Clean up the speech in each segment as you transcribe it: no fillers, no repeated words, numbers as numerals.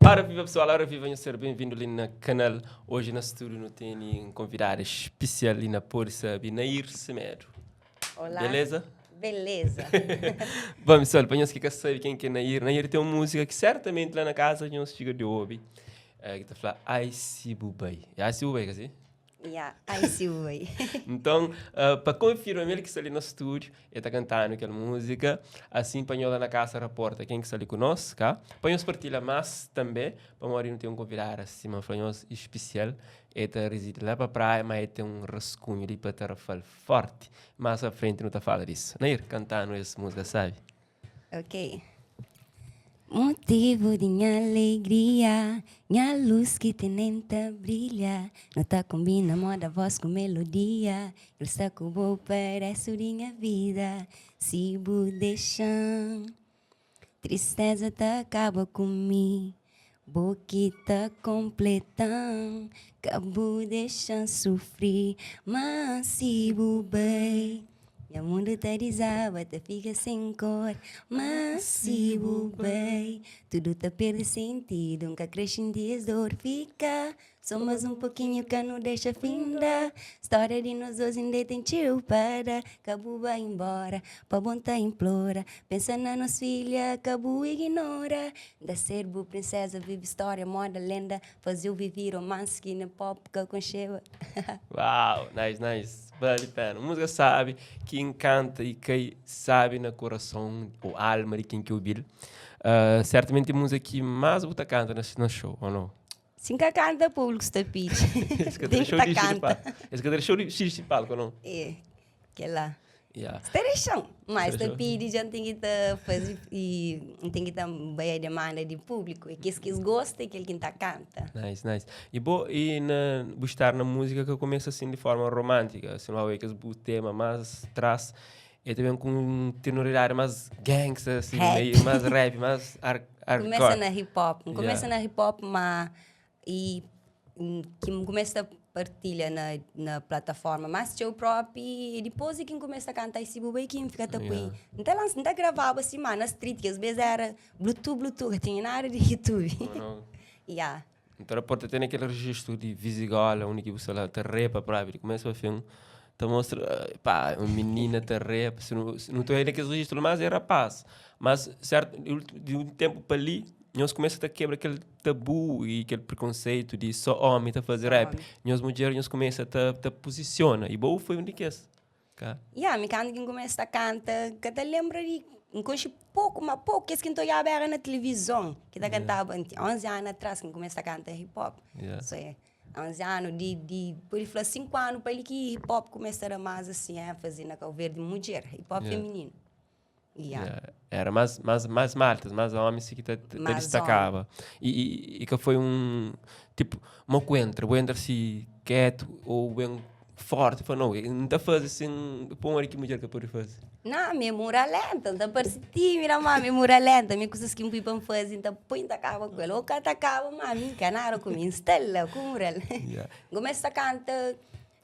Ora viva pessoal, ora viva, venham ser bem-vindo ali no canal. Hoje na estúdio não tem um convidado especial ali na Polícia, Nair Semedo. Olá. Beleza? Beleza. Bom, pessoal, para nós que sabem quem é Nair, Nair tem uma música que certamente lá na casa nós chega de ouvir. Que está falando Ai Si Bubai. É Ai Si Bubai, quer dizer? Ai Si Bubai. Então, para confirmar ele que está ali no estúdio, ele está cantando aquela música, assim para lá na casa reporta quem que está ali conosco, cá. Para nós partilhar mais também, para nós não ter um convidado assim, mas para nós especial, ele está reside lá para a praia, mas ele tem um rascunho ali para estar falar forte. Mais à frente não está falando disso. Nair, cantando essa música, sabe? Ok. Motivo de minha alegria, minha luz que tenenta brilha. Não tá combina moda, voz com melodia. Ele está com o parece minha vida. Se bu deixam, tristeza tá acaba comigo. Boquita completam, cabo deixam sofrer. Mas se bu bem. Meu mundo tá desaba, tá fica sem cor. Mas se bem, tudo tá perde sentido. Nunca cresce em dias dor fica. Somos um pouquinho que não deixa findar. História de nós dois ainda tem tio para. Cabo vai embora, pra bom tá implora. Pensa na nossa filha, cabo ignora. Da serbo, princesa, vive história, moda, lenda. Fazer o viver romance que na pop que aconchega. Uau, nice. Vale a pena. Música sabe, que encanta e que sabe no coração, ou alma de quem que ouviu. Certamente a música que mais você canta no show, ou não? Sim, que canta público está pedindo. Esse que deixou de xixi de palco. Esse que deixou de xixi de palco, não? É, que lá. Yeah. Está deixando. Mas está pedindo, já tem que fazer e tem que estar bem a demanda de público. E que eles gostam e que ele está canta. Nice. E estar na música que começa assim de forma romântica, assim, não é que o tema mais traz é também com um tenoridade mais gangsta, assim, meio mais rap, mais hardcore. Começa na hip hop. Começa na hip hop, mas e que começa a partilhar na plataforma, mas eu próprio e depois quem começa a cantar esse bubê quem fica tapui. Não tá gravava assim, mas na street que às vezes era Bluetooth, tinha na área de YouTube. Yeah. Então pode ter aquele registro de Visigola, onde você lá te repa próprio, começa a filme, te mostra, pá, uma menina te repa, se não estou aí naquele registro, mas é rapaz. Mas certo, de um tempo para ali nós começamos a quebrar aquele tabu e aquele preconceito de só homem tá fazer rap. Nós mulheres nós começamos a posiciona. E bom foi onde que é. Me canta quem começa a cantar, que te lembra de pouco, mas pouco, que é que estou a ver na televisão, que tá cantava 11 anos atrás, que começa a cantar hip hop. Isso é 11 anos, por ele falar 5 anos, para ele que hip hop começara mais assim, fazer na calveira de mulher, hip hop feminino. Era mais maltas, mais homens que te destacava. E que foi tipo, uma coentra, se quieto ou bem forte, não está fazendo assim, põe aqui mulher que pode fazer. Não, minha mura lenta, não parece tímida, mas minha mura lenta, minha coisas que me põe fazer, então põe da cava com ela, ou canta cava, mami, canara com minha estela, com ela. Começa a cantar.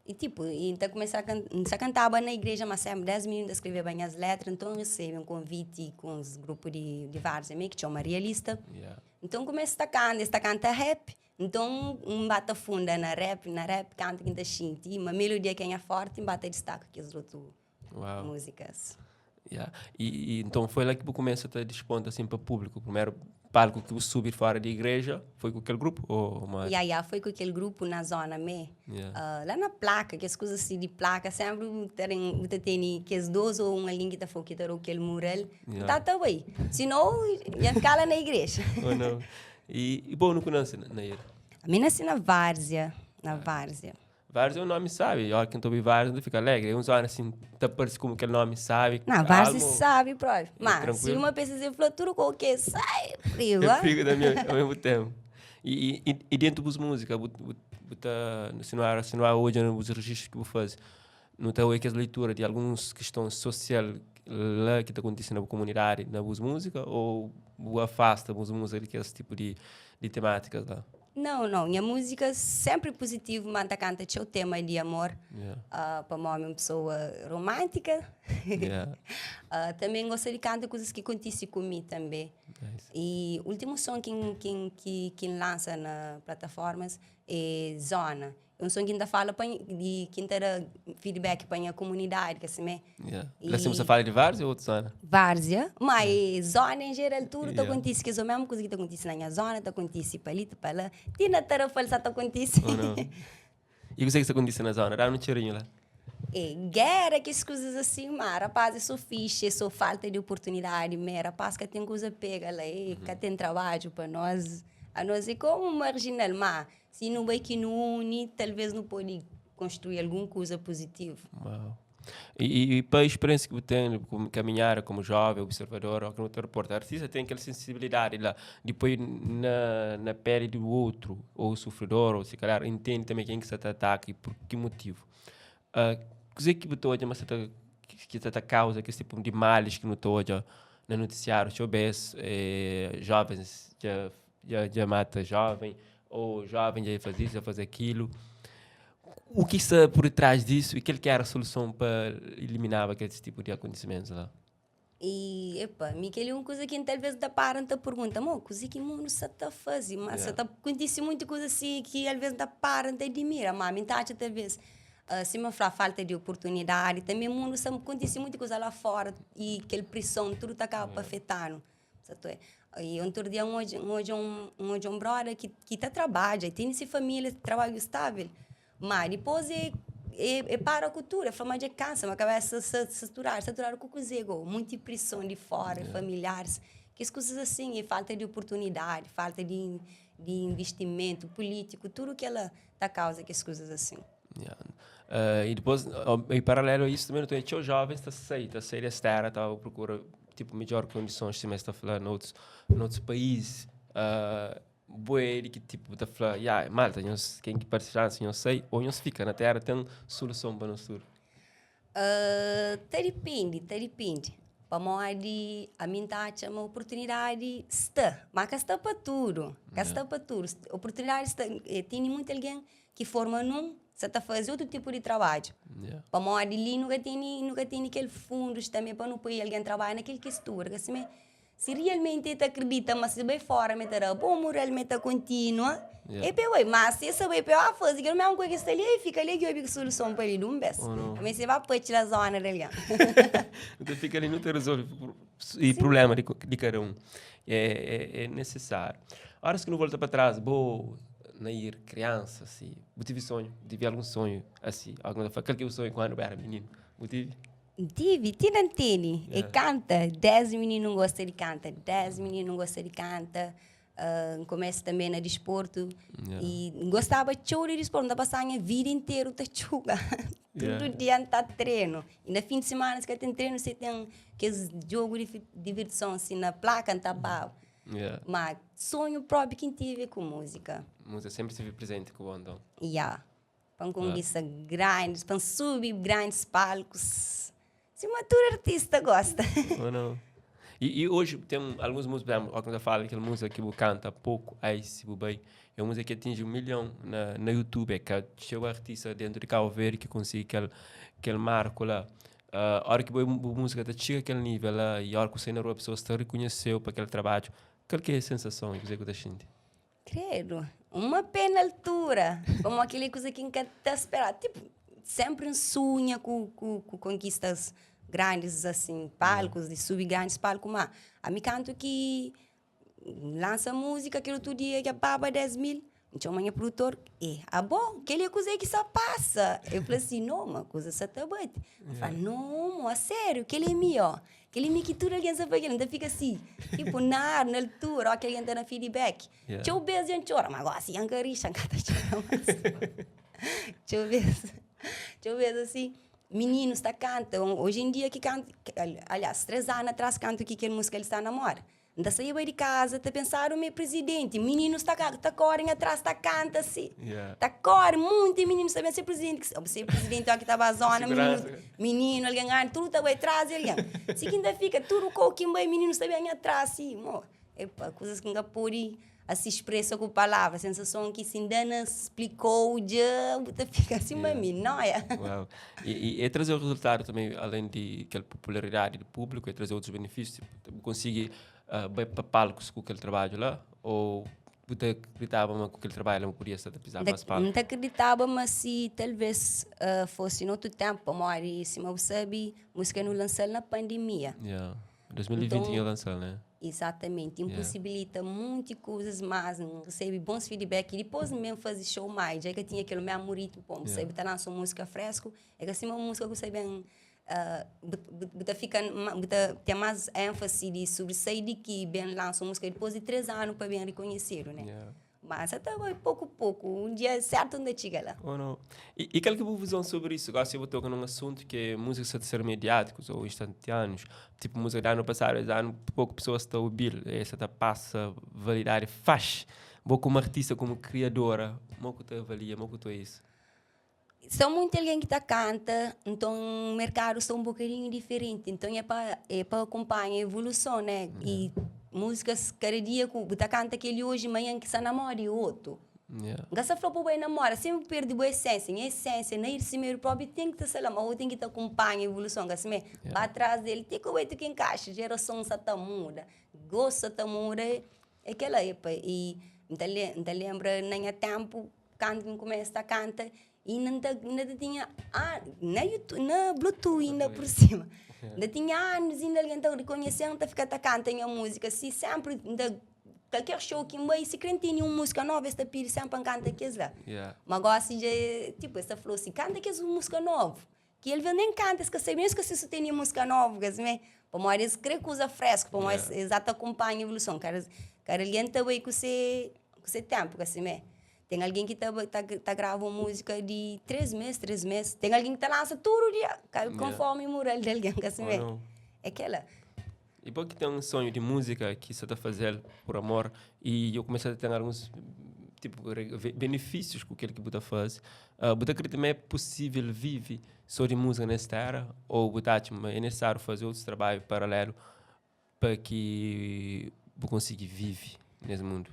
E tipo, então comecei a cantar na igreja, mas sempre 10 minutos a escrever bem as letras, então recebi um convite com os grupos de vários amigos, que tinha uma realista. Então comecei a cantar rap, então bata funda na rap canta quinta xinti, uma melodia que é forte, bata destaque que as outras músicas. E então foi lá que você começa a despontar assim para o público, o primeiro palco que você subir fora da igreja, foi com aquele grupo? Foi com aquele grupo na zona lá na placa, que as coisas assim de placa, sempre tem que as duas ou uma linha que está focada aquele mural, tá bem. Senão, ia ficar lá na igreja. E bom, não conhece Nair? A minha nasci na Várzea, Várzea é um nome, sabe? Olha, quem ouve Várzea fica alegre. É um zona assim, tá parece como aquele nome, sabe? Não, Várzea sabe, próprio. Mas se uma pessoa falou tudo qualquer, sai frio, é frio ao mesmo tempo. E dentro das músicas, se não há hoje os registros que você faz, não está hoje as leituras de algumas questões sociais lá que está acontecendo na comunidade, na música, ou afasta as músicas que esse tipo de temáticas lá? Não. Minha música sempre positiva, mas canta o tema de amor. Yeah. Para mim, uma pessoa romântica. Yeah. Também gosto de cantar coisas que acontecem comigo também. Nice. E o último som que lança nas plataformas é Zona. É um som que ainda fala de que ainda feedback para a comunidade, que assim, Yeah. Lá você fala de vários ou outros, Ana? Várzea, mas zona em geral tudo Yeah. acontece, que é a mesma coisa que acontece na minha zona, acontece para ali, para lá. Tem na tarefa, só acontece. Oh, não. E o que acontece na zona? Dá um cheirinho lá. É, guerra, que as coisas assim, mas rapaz, isso fixe, isso falta de oportunidade, mas rapaz, que tem coisa pega lá, que tem trabalho para nós. A nós é como marginal, mas se não vai que não une, talvez não pode construir alguma coisa positiva. Uau. E para a experiência que você tem, como caminhar como jovem, observador, ou como repórter, artista tem aquela sensibilidade lá, depois na pele do outro, ou sofredor, ou se calhar entende também quem que se ataca e por que motivo. Coisa que você olha, mas que está causa que esse tipo de males que não olha no noticiário, talvez jovens já mata jovem, ou jovem já faz isso, já faz aquilo. O que está por trás disso e que era a solução para eliminar aquele tipo de acontecimentos lá? E, epa, Miquel, é uma coisa que talvez da parente pergunta, amor, coisa que o mundo se está fazendo, mas se está acontecendo muita coisa assim que às vezes da parente admira, mas a mensagem talvez se me fala falta de oportunidade, também o mundo acontece muita coisa lá fora e aquela pressão, tudo está acaba afetando. E outro dia, um brother que está trabalha, tem essa família, trabalho estável, mas depois para a cultura, a forma de cansa, mas começa a saturar com o cozigo, muita pressão de fora, familiares, que as coisas assim, e falta de oportunidade, falta de investimento político, tudo que ela está causa que as coisas assim. Yeah. E depois, em paralelo a isso, também tem os jovens que saem da terra, tá procura tipo melhor condições, se está falando noutros países. Boa que tipo da falar, malta, quem que participa, não sei, ou não fica na terra, tem solução para nós tudo. Depende. Para nós, a minha taxa, uma oportunidade está, mas está para tudo. Está para tudo. Oportunidade está, tem muito alguém que forma você está fazendo outro tipo de trabalho. Yeah. Para nós, ali nunca tem aquele fundos também para não pôr alguém trabalhar naquele que estuda. Se realmente te acredita, mas se vai fora, me terá bom moralmente contínua. Mas se você vai fazer que a mesma coisa que está ali, fica ali que eu vi solução para ele, mas você vai para tirar a zona dali. Então fica ali, não te resolve o problema de cada um. É necessário. Horas que não volta para trás, na ir criança, assim, eu tive sonho, tive algum sonho, assim, aquele que eu sonho quando eu era menino, eu tive. Tine. E canta. 10 meninos gostam de cantar. 10 meninos não gostam de cantar. Começo também no desporto. E gostava de desporto. Não passava a vida inteira a jogar. Todo dia está treino. E no fim de semana, se tem treino, você tem aqueles jogos de diversão assim, na placa, tá bom. Mas sonho próprio que tive com música. Música sempre esteve presente com o Andão. Para conquistar grandes, para subir grandes palcos. Se uma tour artista gosta. Não. E hoje tem algumas músicas, quando eu falo aquela música que eu canta pouco, aí se bem, é uma música que atinge 1 milhão na YouTube, que é o artista dentro de Cabo Verde que consegue aquele marco lá. A hora que a música chega àquele nível lá, e a hora que você na rua a pessoa se reconheceu para aquele trabalho, qual que é a sensação que você está sentindo? Credo, uma pena altura, como aquela coisa que nunca está esperando. Tipo, sempre um sonho com conquistas grandes, assim, palcos, de subir grandes palcos, mas a mim canto que lança música, aquele outro dia que paga 10 mil, então amanhã produtor, bom, aquele coisa que só passa. Eu falei assim, não, uma coisa só está bem. Eu falei, não, a sério, aquele é meu, ó. Aquele é que tudo alguém sabe, então fica assim, tipo, na altura, ó, que alguém está na feedback. Deixa eu ver, gente, chora, mas agora assim, angarixa, deixa eu ver, assim, meninos tá cantam, hoje em dia que canta, aliás, 3 anos atrás canto que aquela música ele está a namorar. Ainda saía de casa, tá pensando o meu presidente, meninos tá correm atrás, tá canta assim, tá correm, muitos meninos sabem ser presidente, você presidente aqui estava a zona, menino, alguém ganha, tudo tá bem atrás, alguém. Se ainda fica tudo coquinho bem, meninos sabem atrás, assim, coisas que ainda pode a se expressa com palavras, sensação que se ainda não explicou, já fica assim, mami, não é? Uau. E trazer o resultado também, além de aquela popularidade do público, é trazer outros benefícios. Tipo, conseguir ir para palcos com aquele trabalho lá? Ou você acreditava que aquele trabalho não podia ser pisar mais palco? Não acreditava, mas se talvez fosse no outro tempo, mori, se eu sabe, música não lançou na pandemia. Yeah. 2020 ia lançar, né? Exatamente, impossibilita muitas coisas, mas não recebe bons feedback. E depois mesmo fazer show mais, já que tinha aquele mesmo ritmo, bom, você está lançando música fresco, é que assim uma música que você bem tem mais ênfase de sobressair de que bem lança música depois de 3 anos para bem reconhecer, né? Yeah. Mas até vai pouco a pouco, um dia certo onde chega lá. Ou não? E qual que é a visão sobre isso? Agora, se eu vou tocar num assunto que é música de ser mediáticos ou instantâneos, tipo música de ano passado, ano pouco pessoas estão a ouvir, essa tá passa validade faz. Vou como artista, como criadora, como que tu avalia, como que tu é isso? São muito alguém que canta, então o mercado está um bocadinho diferente, então é para acompanhar a evolução, né? E músicas cada dia que você canta aquele hoje, amanhã que se namora e outro. Yeah. Gasta flor para namora, sempre perde a essência, na esse meio próprio tem que estar lá, ou tem que acompanhar a evolução, gasta me, para trás dele tem que ver que encaixa, geração só muda, gosto tá muda, é aquela época e não lembra nem a tempo quando começa a cantar e não tinha na YouTube, na Bluetooth ainda por cima. Ainda tinha anos, ainda alguém está reconhecendo, está ficando cantando a música, se sempre, qualquer show que vai, se quem tem uma música nova, esta pira sempre canta aqueles lá. Mas agora, assim, tipo, essa falou assim, canta aqueles música nova. Que ele nem canta, esquece, mesmo que se tem música nova, assim, para mais eles creem que usa fresco, para mais exato acompanha a evolução. Cara, alguém está aí com esse tempo, assim, tem alguém que tá gravando música de 3 meses. Tem alguém que lança todo dia, conforme o mural de alguém, assim, é aquela. E porque tem um sonho de música que você está fazendo por amor e eu comecei a ter alguns tipo benefícios com aquilo que você faz. Você acredita que também é possível viver só de música nesta era? Ou você é necessário fazer outros trabalhos paralelos para que você consiga viver nesse mundo?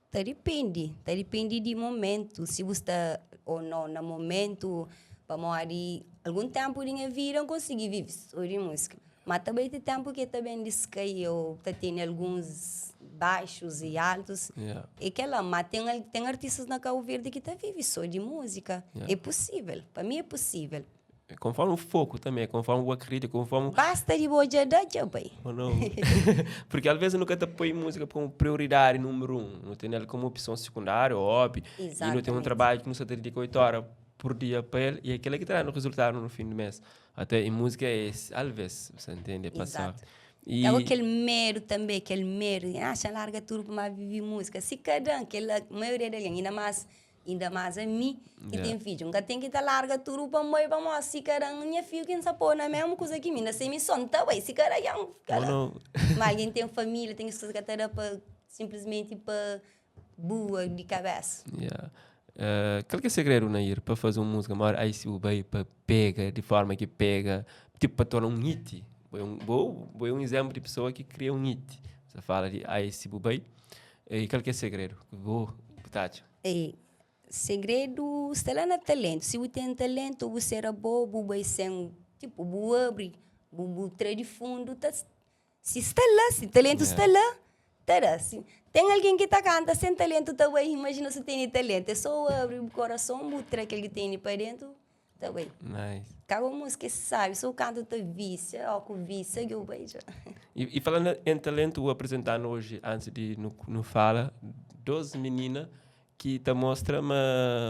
Depende de momento. Se você está ou não no momento, para morar algum tempo de minha vida, eu consegui viver só de música. Mas também tem tempo que também descaiu, tem alguns baixos e altos. E que lá, mas tem artistas na Cabo Verde que vivem só de música. É possível, para mim é possível. Conforme o foco também, conforme o acredito, conforme... Basta de boa já bem. Ou não? Porque às vezes nunca te põe música como prioridade número 1. Não tem ela como opção secundária ou hobby. Exatamente. E não tem um trabalho que não se dedica 8 horas por dia para ele. E aquele que traz no resultado no fim do mês. Até em música é esse, às vezes, você entende? É passar. E aquele medo também, acha larga tudo para viver música. Se cada a maioria dele, ainda mais a mim, que tem filho. Nunca tem que estar larga tudo para mãe, para mim, se cada minha filha que não se põe na mesma coisa que mim, na semissão, tá bem, se cada mas alguém tem família, tem que se catar para simplesmente para boa de cabeça. Qual que é o segredo, Nair, para fazer uma música maior, aí se o bem para pega, de forma que pega, tipo para tornar um hit? Vou um exemplo de pessoa que cria um hit. Você fala de aí se o bem, e qual que é o segredo? Tacho. Segredo está lá no talento. Se você tem talento, você era bobo, vai ser tipo, boa abre, bobo de fundo. Se está lá, se talento está lá, tá. Tem alguém que está canta sem talento, tá bem. Imagina se tem talento. É só abrir o coração, botar aquele que tem para dentro, tá bem. Nice. Cada música sabe, só canto tá vícia, ó, com vícia, eu beijo. E falando em talento, vou apresentar hoje, antes de no fala, 12 meninas que te mostram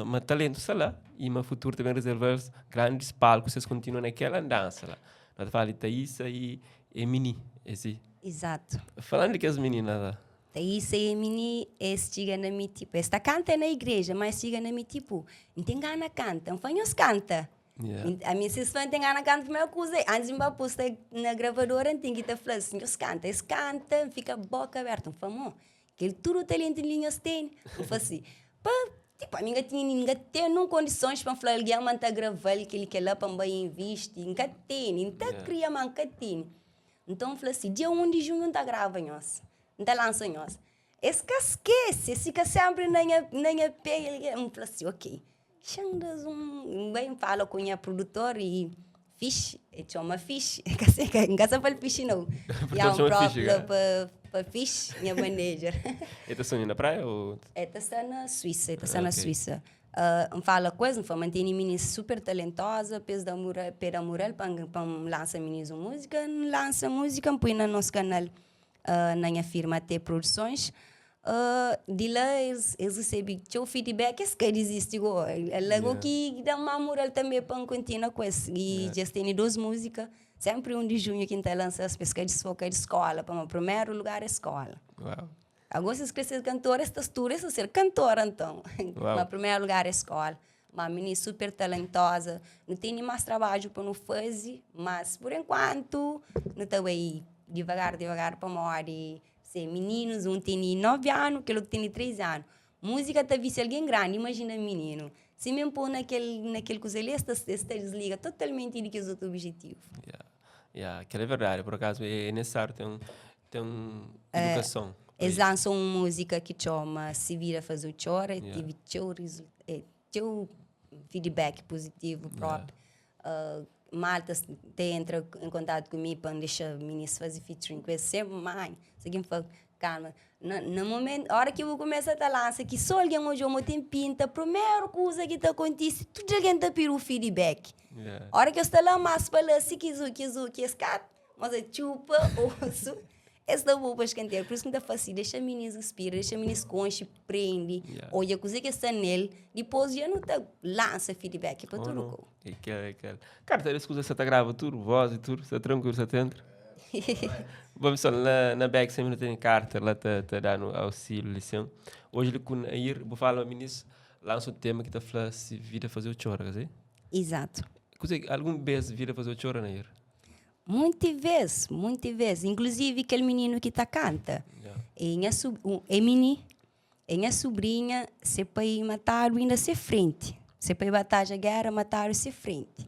uma talento, sei lá, e uma futuro também reservar grandes palcos, vocês continuam naquela dança lá. Nós falamos de Thaísa e Emini, esse. Exato. Falando de que as meninas lá. Thaísa e Emini, chega na minha tipo, esta canta na igreja, mas chega na minha tipo, não tem gana canta, não faz canta. A minha sessão tem gana canta para coisa. Antes de me postar na gravadora, tem que estar falando assim, canta, fica a boca aberta, não faz que tudo talento em linhas tem. Eu faço assim, tipo, a minha tinha não condições para falar alguém manta gravar aquele que lá para bem investir, nunca tem, nunca cria manca tem. Então eu falei assim, dia 1 de junho não tá grava nós, não tá lança nós. esse que esquece, esse que sempre nem pega, ele fala assim, ok, chandas bem fala com a produtor e fish, e chama fish, que não fala fish não, e há próprio para fish, minha manager. E tá sonhando na praia ou... Está na Suíça, está na Ok. Suíça. Fala coisa, não mantém menina super talentosa, pes da mural, pera mural, para lançar meninas música, lança música, põe no nosso canal, na minha firma T Produções. De lá eles recebem o feedback, esse que existe agora. Logo que dá uma mural também para continuar com isso. E já tem 2 músicas, sempre 1 de junho que está lançando as pesquisas de foco de escola, para o primeiro lugar é escola. Uau. Agora, se você ser cantora, estas turas é ser cantora, então. Uau. Mas, primeiro lugar, é escola. Uma menina super talentosa. Não tem mais trabalho para não fazer, mas, por enquanto, não está aí devagar para morrer. Ser meninos, um tem 9 anos, aquele outro tem 3 anos. Música está vista alguém grande, imagina menino. Se me pôr naquele coisa ali, esta desliga totalmente do que os outros objetivos. Aquilo é verdade. Por acaso, é necessário ter educação. Eles lançam uma música que chama Se Vira Fazer o Chora, tive teu feedback positivo próprio. Malta entra em contato comigo para deixar meninas fazer featuring com eles. Sempre, mãe, seguim fala, calma. No momento, a hora que eu começo a lançar, que só alguém hoje tem pinta, a primeira coisa que está acontecendo, tudo alguém está pedindo o feedback. A hora que eu estou lá mais para lá, se que escapa, mas é chupa, osso. Esse da boa para escantear, por isso que não é fácil. Deixa a menina respirar, deixa a menina conche, prende. Olha a coisa que está nele, depois já não está lança feedback para tudo. Cara, tem coisas que você está gravando tudo, voz e tudo, você tranquilo, você entra. Vamos só, na back sempre não tem carta, lá está dando auxílio, lição. Hoje ele com ir, vou falar ao ministro, lança um tema que está falando se vira fazer o choro, quer dizer? Exato. Algum vez vira fazer o choro, né? Muitas vezes. Inclusive, aquele menino que canta. Minha sobrinha, se para matar ainda se frente. Se para batalha a guerra, matar se frente.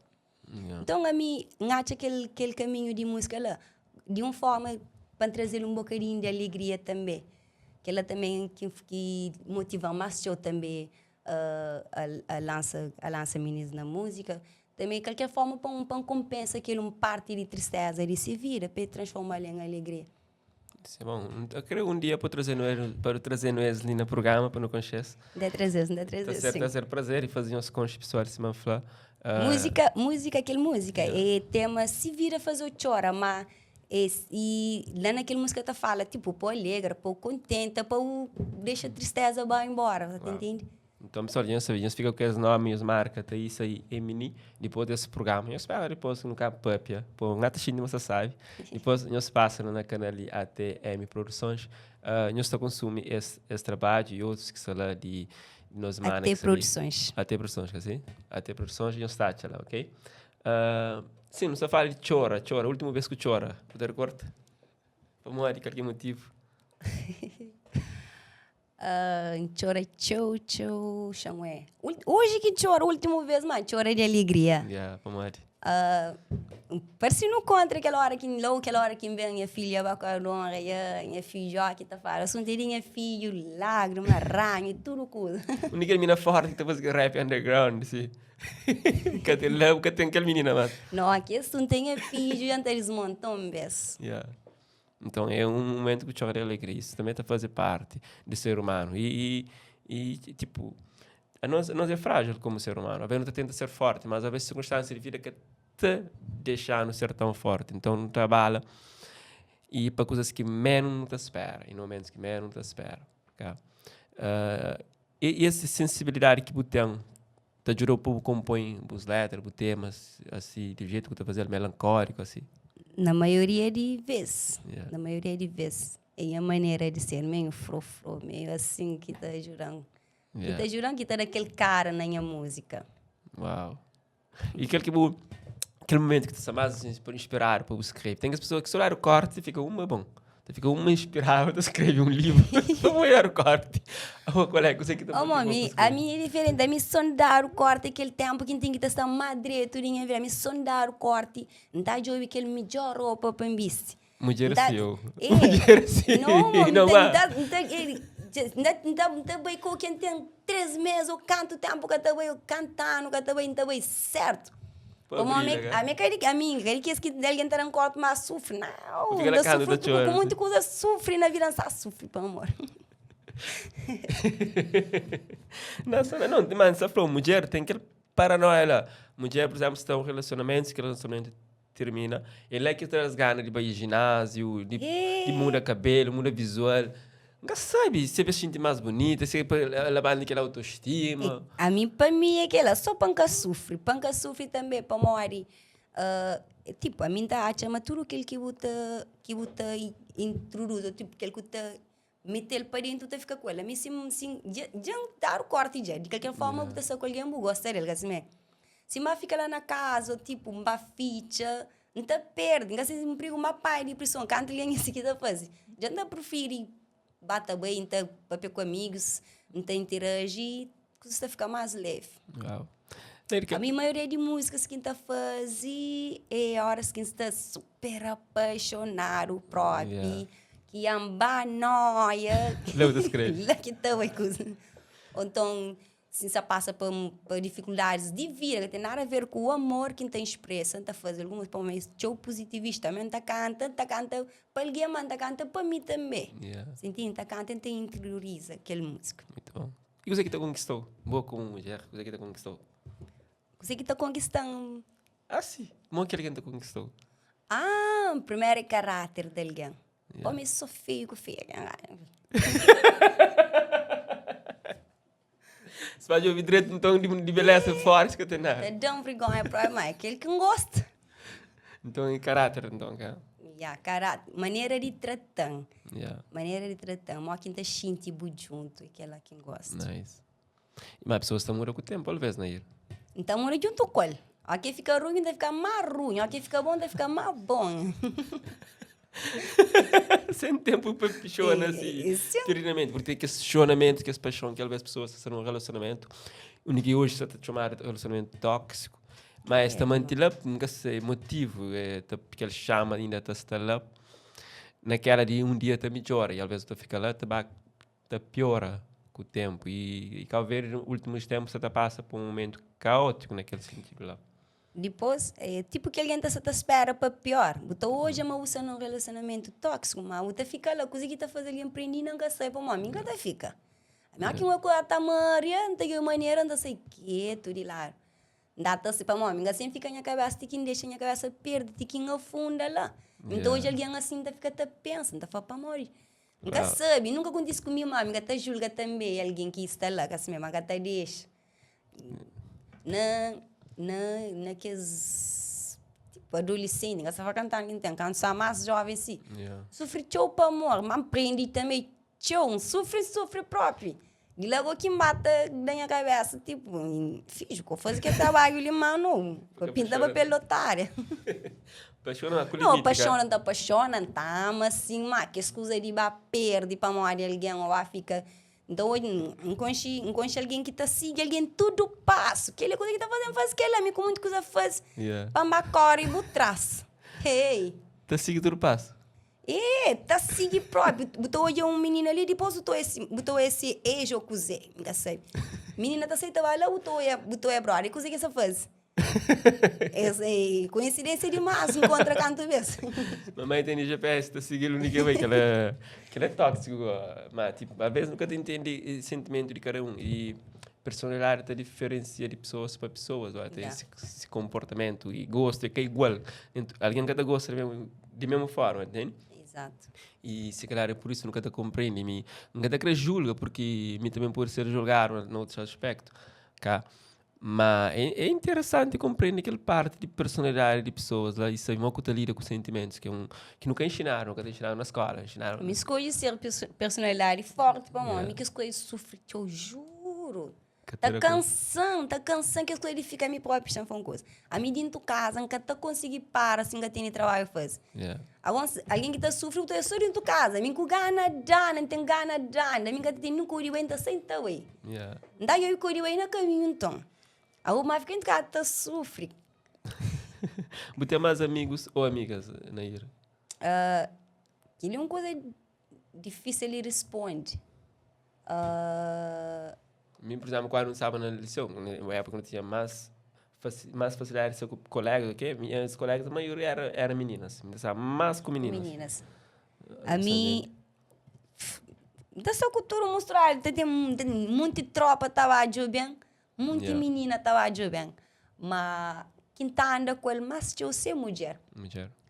Então, a mim, acho aquele caminho de música lá, de uma forma para trazer um bocadinho de alegria também. Que ela também que motiva mais eu também a lança meninas na música. Também, de qualquer forma, para compensa aquele parte de tristeza, ele se vira para transformar em alegria. Isso é bom. Eu quero dia para trazer nós ali no programa, para não conhecer. De trazer, Está ser prazer e fazer umas conchas pessoais, se me falar. Música. É tema, se vira fazer o chora, mas e lá naquela música tá fala, tipo, pô alegre, pô contenta, pô deixa a tristeza vai embora, tá entende? Então, pessoal, já sabia, fica com os nomes, as marcas, tá isso aí, Emini, depois desse programa. Eu espero depois no campo Papia, por um atichinho, você sabe. Depois, nós passamos na canal ATM Produções. Nós está consumindo esse trabalho e outros que são lá de nos manos. AT Produções. AT Produções, quer dizer? AT Produções e nós está lá, ok? Sim, nós fala de chora, a última vez que chora, poder cortar? Por morrer de qualquer motivo. Chora, chamé. Hoje que chora, a última vez, mas chora de alegria. Por morrer. Parece não contra aquela hora que vem minha filha vai com a minha filha que tá falando, são minha filho, lágrima, ranho, tudo coisa. O níquel mina forte que faz rap underground, sim. Que tem aquela menina lá. Não, aqui são minha filho, antes eles montam um beijo. Então é um momento que chora de alegria, isso também está a fazer parte do ser humano. E tipo, nós é frágil como ser humano. A vezes tenta ser forte, mas às vezes circunstâncias de vida que te deixam não ser tão forte. Então não trabalha e para coisas que menos não te espera, em momentos que menos não te espera. Okay? E essa sensibilidade que você tem, te ajuda a compor os letras, os temas, assim, do jeito que você faz melancólico, assim. Na maioria de vezes. Na maioria de vezes. É a maneira de ser meio frofro, meio assim que está ajudando. Que está ajudando que está daquele cara na minha música. Uau. E aquele momento que está mais por inspirar para escrever. Tem as pessoas que só olham o corte e fica uma bom. Fica uma inspirada a escrever um livro. Não olhar o corte. O colega, sei que está mami, a minha é diferente. A minha sondar o corte, aquele tempo que tem que estar madre, tudo em a minha sondar o corte. Não está de ouvir aquele melhor roupa para um bicho. Mulher Tá- seu. É. Mulher seu. Não, Não há. não bem com quem tem 3 meses, eu canto tempo que eu cantando, que eu certo. Como a minha quer que alguém está em corpo, mas sofre. Não, Fica ainda na casa sofre da chora, com muita assim. coisa, sofre na vida, não sofre, para amor. Não, mas você falou, mulher tem aquele paranoia lá. Mulher, por exemplo, se está um relacionamento, se aquele relacionamento termina, ele é que tem as ganas de ir ao ginásio, de mudar cabelo, mudar visual. Nunca sabe se você se sente mais bonita, se ela vai naquela autoestima. Para mim, é aquela, só panca sofre também, para mori. Tipo, a mim tá a chama tudo aquilo que você introduz, tipo, aquele que você mete ele para dentro, você fica com ele. A mim, já dar o corte já, de qualquer forma, você só com alguém que gosta dele, assim, se mas fica lá na casa, tipo, uma ficha, não te perde, não se emprego uma pai de pressão, canto ele assim que tá fazendo. Já não prefere bata bem, então, papel com amigos, então interagir, você fica mais leve. Uau. A minha maioria de músicas que está fazendo é horas que está super apaixonado próprio, que amba noia, Leu escreve. lá que está aí coisa. Então, se você passa por dificuldades de vida, que tem nada a ver com o amor que tem expressa, está fazendo algumas para mim, show positivista, mas está canta para alguém, mas está canta para mim também. Sentindo, está canta e interioriza aquele música. Muito bom. E você que te conquistou? Boa como mulher, você que te conquistou? Você que está conquistando. Ah, sim. Como que alguém te conquistou? Primeiro é caráter de alguém. Homem só feio que feio. Você pode ouvir direito então de beleza forte que tem nada. Dá vergonha para mim, aquele que não gosta. Então, em caráter, então, cara. Caráter, maneira de tratar. Maneira de tratar. Mas quem está sentindo junto, aquela que gosta. Nice. Mas a pessoa está morando com o tempo, talvez, Nair. Então, mora junto com ele. Aqui fica ruim, deve ficar mais ruim. Aqui fica bom, deve ficar mais bom. Sem tempo para questionar assim. Queridamente, porque tem questionamento, que as paixões, que as pessoas estão num relacionamento. O que hoje está a chamar de relacionamento tóxico. Mas também nunca sei motivo, porque ele chama ainda está lá. Naquela de um dia está melhor, e às vezes está fica lá, está piora com o tempo. E talvez nos últimos tempos você passa por um momento caótico naquele sentido lá. Depois, tipo que alguém está espera para pior. Então hoje eu uso num relacionamento tóxico, mas você fica lá, coisa que está fazendo aprender, não sei para mim, nunca fica. Mas que uma coisa está mariando, de maneira, não sei quieto de lá. Data se para mim, assim fica na cabeça, que deixa na cabeça perde, que afunda lá. Então hoje alguém assim tá fica pensando, tá fala para morrer. Nunca sabe, nunca acontece comigo, mas nunca julga também alguém que está lá, que assim mesmo, que deixa. Naqueles tipo adolescente, que você vai cantar então, quando você é mais jovem assim. Sofre tchau para amor, mas aprende também tchau, sofre próprio. E logo que mata na minha cabeça, tipo, físico, faz que trabalho ali, mano, pinta para pelotária. Não, apaixona, tá, mas sim, mas que escusa de perde para morrer alguém, ou fica. Então, hoje, encontre alguém que está seguindo, alguém tudo passa. Aquela coisa que está fazendo, faz aquela, amigo, com muita coisa faz. Para macar e botrás. Hey. Está seguindo tudo passa? Tá seguindo próprio. Botou hoje um menino ali, depois botou esse ejo cozer, nunca sei. Menina tá aceita lá, botou brother, e coisa que você faz? Essa é coincidência demais, encontra canto vez. Mamãe tem GPS, está seguindo o que vai, que ela é tóxico. Mas, tipo, às vezes nunca te entende o sentimento de cada um. E personalidade te diferencia de pessoas para pessoas. Tem esse comportamento e gosto, é que é igual. Alguém que te gosta de mesma forma, entende? Exato. E se calhar é por isso nunca te compreende. Nunca te julga, porque me também pode ser julgado em outros aspectos. Okay? Mas é interessante compreender aquela parte de personalidade de pessoas lá e saber como que lida com sentimentos que nunca ensinaram na escola. Me escolhi ser personalidade forte para mim, que escolhi sofrer, eu juro. Tá cansando que escolhi ficar me próprio pensando uma coisa. A mim dentro de casa, nunca tá conseguir parar assim que tem trabalho faz. Alguém que tá sofrendo, eu sou dentro de casa, a mim com gana não tem gana a mim que tem nunca ir bem tá sem tá aí. Daí eu ir bem na caminho então. A uma fica em casa, sofre. Você tem mais amigos ou amigas, Nair? Ele é uma coisa difícil de responder. Mim, por exemplo, quando não estava na lição, na época não tinha mais facilidade com colegas, ok? Minhas colegas, a maioria eram meninas. Eu estava mais com meninas. A mim... Dessa cultura mostrada, tem muita tropa estava a bem, muita menina estava a bem. Mas quem está anda com ele, mas eu sei mulher.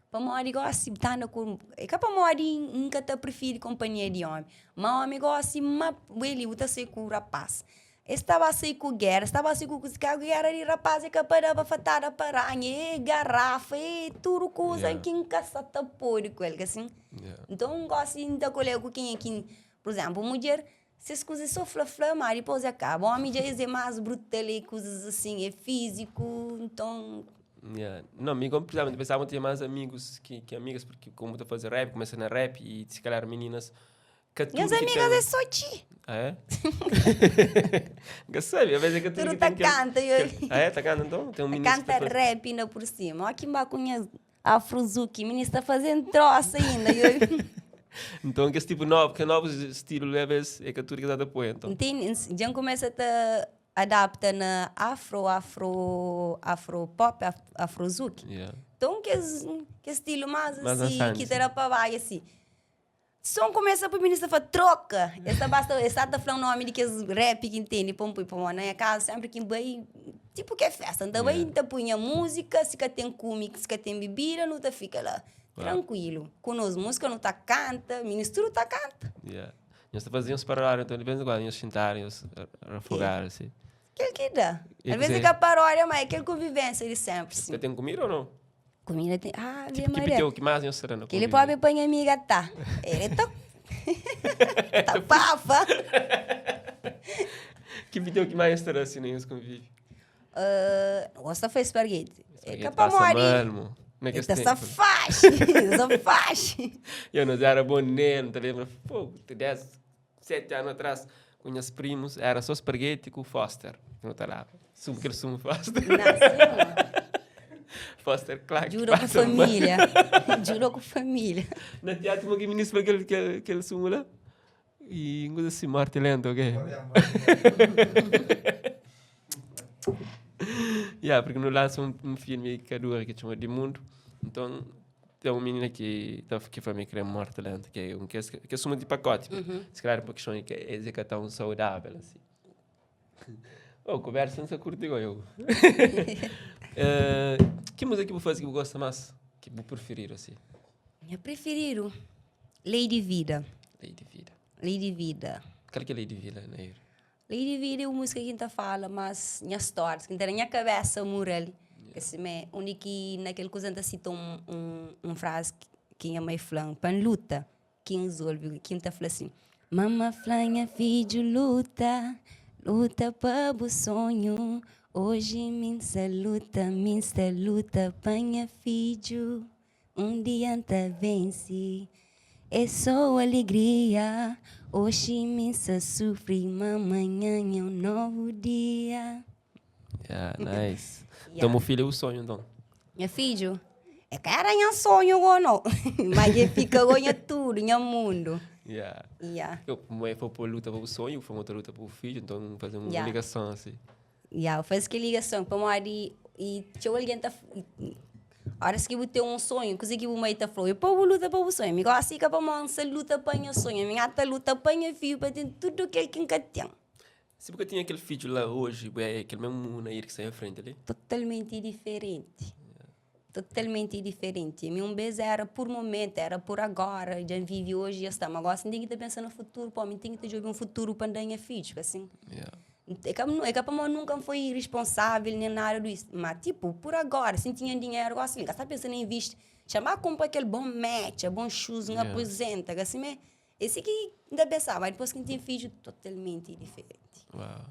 Para mim, gosto de estar com... É que para mim, nunca te prefiro companhia de homem. Mas homem gosta, mas ele está sei com o rapaz. Estava a sair com guerra, estava a sair com a guerra de rapaz, é que parava fatada para aranha, garrafa, tudo coisa que nunca se tapou com ele, assim. Então, gosto de colega com quem é quem... Por exemplo, mulher, se as coisas só flama, depois acaba. O homem já é mais brutal, coisas assim, é físico, então... Não, me precisava, pensava que tinha mais amigos que amigas, porque como estou a fazer rap, começa na rap e se calhar meninas... Minhas amigas é só ti. Ah, é? Sabe, às vezes é que tu tá canta. Tá cantando então? Tem um menino canta rap ainda por cima. Olha que conhece Afrozuki, menino está fazendo troça ainda. Então, que esse tipo novo, que novos estilos leves é que tu está apoio, então. Entende? Já começa a adaptar na afro-pop, Afrozuki. Então, que estilo mais assim, que terá para vai assim. Só começa para o ministro falar troca. Essa tá falando o nome de que rap que entende, pom na casa sempre que vai tipo que é festa. Então vai então punha música, se que tem comida, se que tem bebida, não tá fica lá tranquilo. Com as músicas não tá canta, ministro tá canta. Nós fazíamos paródia, então de vez em quando nós sentarmos, refogar assim. Que dá. Às vezes que a paródia, mas é aquela convivência de sempre. Você tem comida ou não? Comida tem. Tipo, Maria. Que mais nós serão? Que ele pode pôr a amiga, tá? Ele tá. Tá pafa. Que vídeo que mais será assim nos convívio? Gosta de fazer esparguete. É capaz de morrer. Essa faixa. Eu não era bom nem, te lembra? Pô, 7 anos atrás, com meus primos, era só esparguete com Foster. Não está lá. Aquele sumo Foster. Foster, claro. Juro com família. Juro com família. Na teatro, que ministro aquele sumo lá. E coisa assim, morte lenta, ok? Porque não lança um filme que é duro, que chama De Mundo. Então, tem uma menina que foi me criar morte lenta, que é sumo de pacote. Se calhar, porque questão que é executar saudável, assim. Conversa, não se curte igual eu. Que música que você faz que você gosta mais? Que você preferir, assim? Eu prefiro Lady Vida. Lady Vida. Qual que é Lady Vida, né? Lady Vida é uma música que a gente fala, mas minha história, que está na minha cabeça, moral. Onde que naquele coisa a gente cita uma frase que é mais flan, pan luta, que resolve, que a gente fala assim, mama flanha filho luta para o sonho, hoje minha luta, panha filho, um dia anta vence, é só alegria, hoje minha sofre, amanhã é um novo dia. Nice. Então, meu filho é o sonho, então. Meu filho? É que era um sonho ou não, mas ele fica ganha tudo, no mundo. Eu fui por luta para o sonho, foi outra luta para o filho, então fazer uma ligação assim. Eu faço que ligação, para mim, e se alguém tá... Horas que eu tenho um sonho, coisa que o mãe tá falando, eu vou lutar para o sonho, amigo, assim que para mim, se luta para o sonho, minha ata luta para o filho, para ter tudo que ele tem. Se porque tinha aquele filho lá hoje, aquele mesmo mundo aí que sai à frente ali? Totalmente diferente. Totalmente diferente. Meu beijo era por momento, era por agora. Já vive hoje e já está. Mas agora tem que estar pensando no futuro. Pô, tem que ter um futuro para dar filho, assim. É que eu nunca fui responsável nem nada disso. Mas, tipo, por agora, se tinha dinheiro, assim, está pensando em visto. Chamar comprar aquele bom match, bom shoes, não aposenta, assim, esse que ainda pensava, mas depois que tem filho, totalmente diferente. Uau.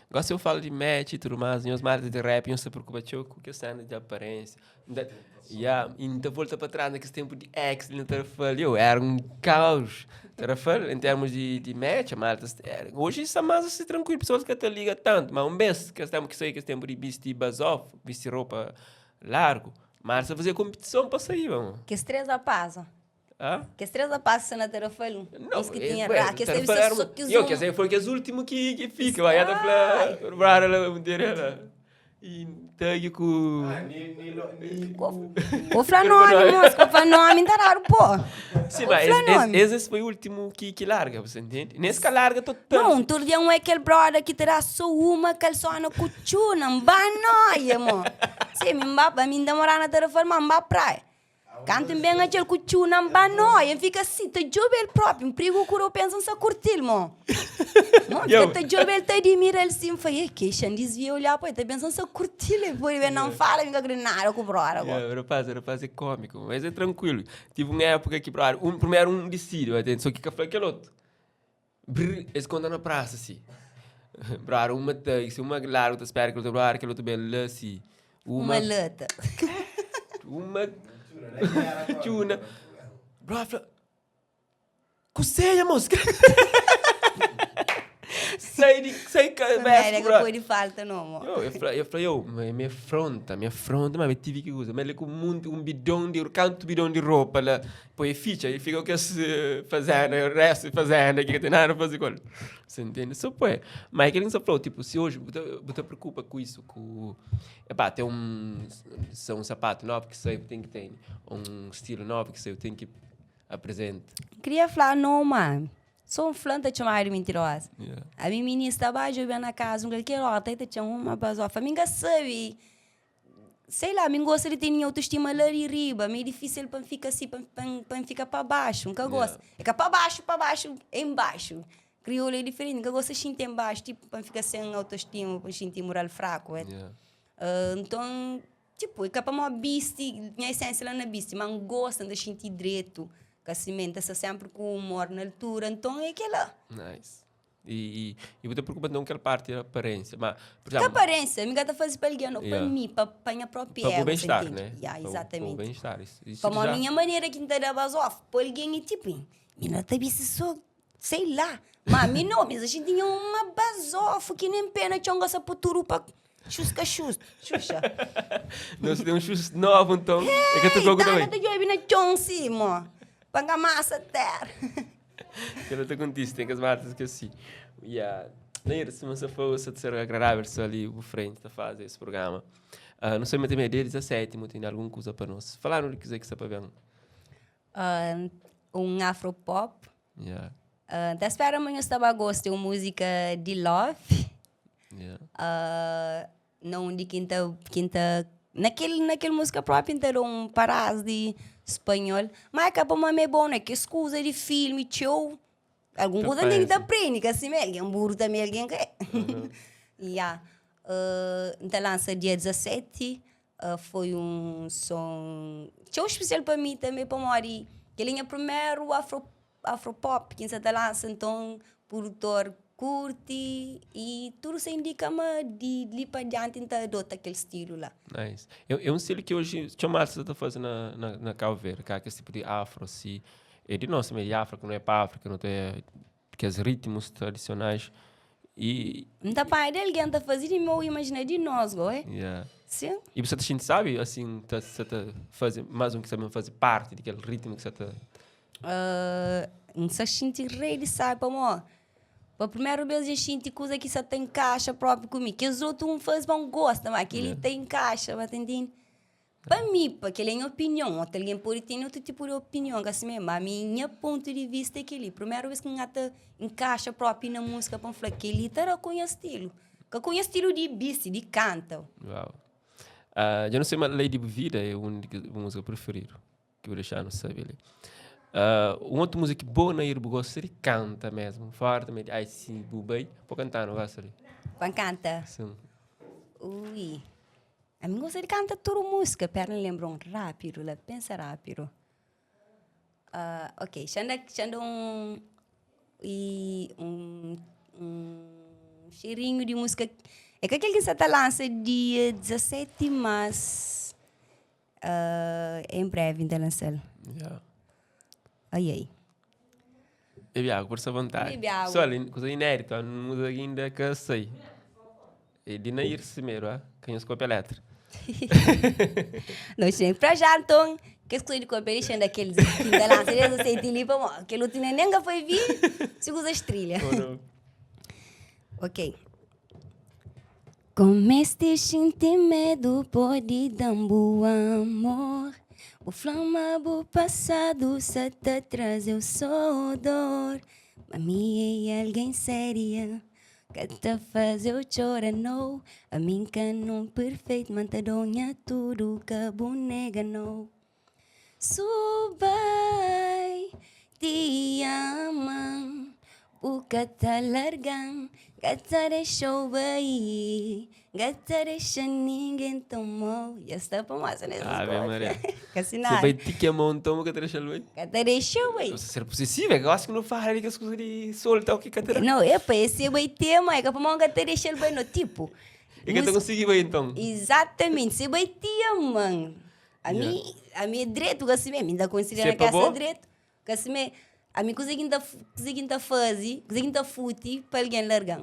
Agora se eu falo de match e tudo mais, os marcas de rap não se preocupam com questão de aparência. E ainda volta para trás naquele tempo de ex, era um caos. Em termos de match, a malta, hoje está mais assim tranquilo, pessoas que até ligam tanto, mas um mês que estamos que esse tempo de vestir basof, vestir roupa largo, mas a fazer competição para sair, vamos. Que estresse a passa. Ah? Que estrela passa na terafalo? Não, Isso que tinha ué, que tá você falando- só que eu, que esse foi que é o último que fica. Vai até falar, para ela, dela. E tag com... O flanome, moço, o flanome tá raro, pô. Sim, O mas flanome. esse foi o último que larga, você entende? Nesse que larga, tô Não, todo dia é aquele brother que terá só uma calçona cuchuna, não vai noia, mo. Sim, me demorar na terafalo, mas não vai praia. Cantem bem aquele cuchuna, não vai noia, fica assim, tá jovem próprio, um perigo que eu penso em curtir, mo. Mo, tá jovem, tá de mira, ele sim, foi, que Xandis via olhar, pô, tá pensando em curtir, depois ele não fala, fica grinada com o brother, Rapaz, é cômico, mas é tranquilo. Tive uma época que, primeiro um decídio, só que foi aquele outro. Eles contam na praça, assim. Brother, uma taxi, uma larga, espera que o outro brother, aquele outro belo, assim. Uma lata. Uma tuna. Brother, coceia, moça. Sai, Não, depois de falta, não, mo. Eu falei, me afronta, mas eu tive que usar. Mas ele com bidão de roupa lá. Põe ficha, e fica o que se fazendo, o resto fazendo, que tem nada a fazer com ele. Você entende? Só põe. Mas aquele que você falou, tipo, se hoje você preocupa com isso, com... Epá, tem um sapato novo que sei, tem que ter. Um estilo novo que sei, eu tenho que apresentar. Queria falar, não, mano. Sou um flanta de chamar de mentirosa. Yeah. A minha menina estava jogando na casa, qualquer hora, até tinha uma basofa. Minha sabe, sei lá, minha gosta de ter minha autoestima lá e riba. Meio difícil para ficar assim, para ficar para baixo. Nunca gosto. É que para baixo, embaixo. Crioulo é diferente, nunca gosto de sentir embaixo, tipo, para ficar sem autoestima, para sentir moral fraco. Yeah. Então, tipo, é que para uma biste, minha essência lá na biste, mas gosta de sentir direito. Que se menta-se sempre com humor na altura, então é aquela. Nice. E você preocupa não aquela parte da aparência, mas, por Que exemplo... aparência? Me gata faz para alguém, para mim, para a minha própria para o ego, bem-estar, entende? né? Yeah, exatamente. Para o bem-estar. Isso Como já... a minha maneira que ainda dá off, para alguém é tipo, minha também se só, sei lá. Mas a mim não, mas a gente tinha uma basofa que nem pena tinha um gosto para turu para xuxa. Não, se tem um chus novo, então... É que eu estou com também. Tá na tua na chonsi, mo. Panga massa terra. Eu não estou contigo, tem que as marcas que assim. Yeah. Nem se você fosse ser agradável, se ali o frente a fazer esse programa. Não sei, mas tem meio 17, mas tem alguma coisa para nós. Falaram o que quiser que você para ver. Um afropop. Yeah. Da espera amanhã estava a gostar de música de love. Yeah. Não de quinta naquele música própria inteiro um paraz de espanhol, mas acaba uma é bom, né? Que escusa de filme, show, algum coisa tem que aprender, que assim, alguém burro também, alguém que yeah. Então lança dia 17, foi um som show especial para mim também, para Mori, que ele é o primeiro afropop que se lança, então produtor curte e tudo se indica de ali para diante então adota aquele estilo lá. Nice. É um estilo que hoje chamar se está fazendo na Cabo Verde, que é esse tipo de afro, assim. É de nós também, de afro, que não é para África, não tem que os ritmos tradicionais e... Então, pai dele, alguém está fazendo, meu imagina de nós, não é? Yeah. Sim. E você sabe, assim, você está fazendo, mais um que sabe fazer parte daquele ritmo que você está... Não se sente rei de sabe, amor. Para a primeira vez a gente coisa que só tem caixa própria comigo. Que os outros não fazem bom gosto, mas que ele tem caixa, mas entendendo? Para mim, porque ele tem opinião, alguém pode ter outro tipo de opinião, que assim mesmo. A minha ponto de vista é que ele, primeira vez que ele encaixa próprio na música, para falar que ele está com estilo. Que com estilo de bici, de canto. Uau. Eu não sei, mas Lady Vida é a única música preferida. Que eu vou deixar, não sabe ele. Uma outra música boa na Irbo gosta de canta mesmo, forte, mas ai sim, bubei, pode cantar, não gosta de? Para cantar? Sim. Ui. A mim gosta de cantar toda música, pera, lembra um rápido, lá, pensa rápido. Ok, chanda um cheirinho de música. É que aquele que você lança dia 17, mas em breve, então lançar. Yeah. Ai. Bebe água, por sua vontade. Bebe água. Só ali, coisa inédita, não muda ainda que eu sei. E de não ir primeiro, quem escolhe a letra. Nós temos para já, então, Que escolhi de competition daqueles que da lança, eles sei te lipa, aquele outro nem foi vir, se usa estrela. Ok. Como este senti medo pode dar um bom amor. O flama do passado se te traz eu sou dor. Mami é alguém séria que te faz eu chorar não. A mim que não perfeito mantadonha tudo que bonega não. Subai te amam. Buka talargang, gata deixou baí, gata deixa ninguém tomou. Já está para mais nessa Ave Maria. Kasi Você na, vai ter que montar uma cadeira chalui. gata deixou baí. Você ser possessivo, eu acho que não faz ali que as coisas de soltar o que cadeira. Não, é para esse baí tema, é que para mão gata deixou baí no tipo. E que tu conseguiu aí então? Exatamente, se baí tema, a mim é direito, assim mesmo, ainda considera que é direito, assim mesmo. A mim conseguindo fazer, conseguindo fute para alguém largar.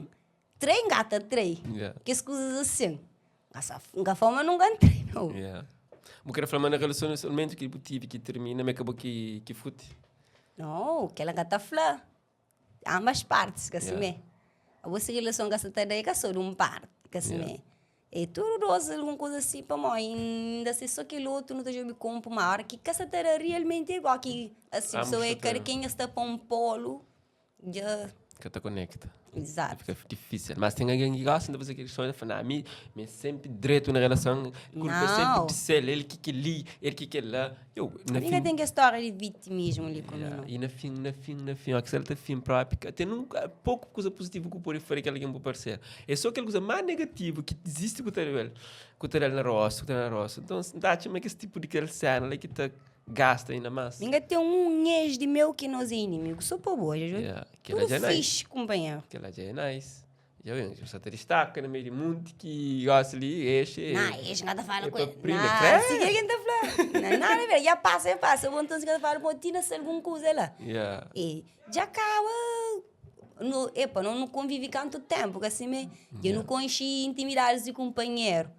Trem gata, trem. Que as coisas assim. Essa forma não ganhei, não. Eu quero falar na relacionamento que tive que termina, mas acabou que fute. Não, que ela gata flá. Ambas partes, que assim mesmo. A vossa relação que você tem daí que só de uma parte, que assim mesmo. E tudo rosa, alguma coisa assim, para mim, ainda se só que outro não te me compra uma hora que você terá realmente igual que assim, só é que quem está para um polo, já... Que te conecta. Exato. Fica difícil. Mas tem alguém que gosta de fazer aquele sonho, falar, a mim é sempre direito na relação, culpa é sempre de ser, ele que li, ele que lá. Ninguém tem que história de vitimismo ali comigo. E na fim, aquele tá fim próprio, até nunca, pouco coisa positiva que pode fazer que alguém pode parecer. É só aquela coisa mais negativa que existe com o Terel na roça, Então, dá que esse tipo de cena que tá gasta ainda mais. Ninguém tem mês de meu que nós é inimigo, só para boa, já. Tudo fixe, companheiro. Aquela já é nice. Já viu? Você te destaca no meio de muito que gosta ali, este. Não, este nada fala com ele. Não, se quer que tá falando. Não, velho, já passa. Bom, então se quer falar com Tina, se alguma coisa lá. E já acaba. Não convive tanto tempo, porque assim, eu não conheci intimidades de companheiro.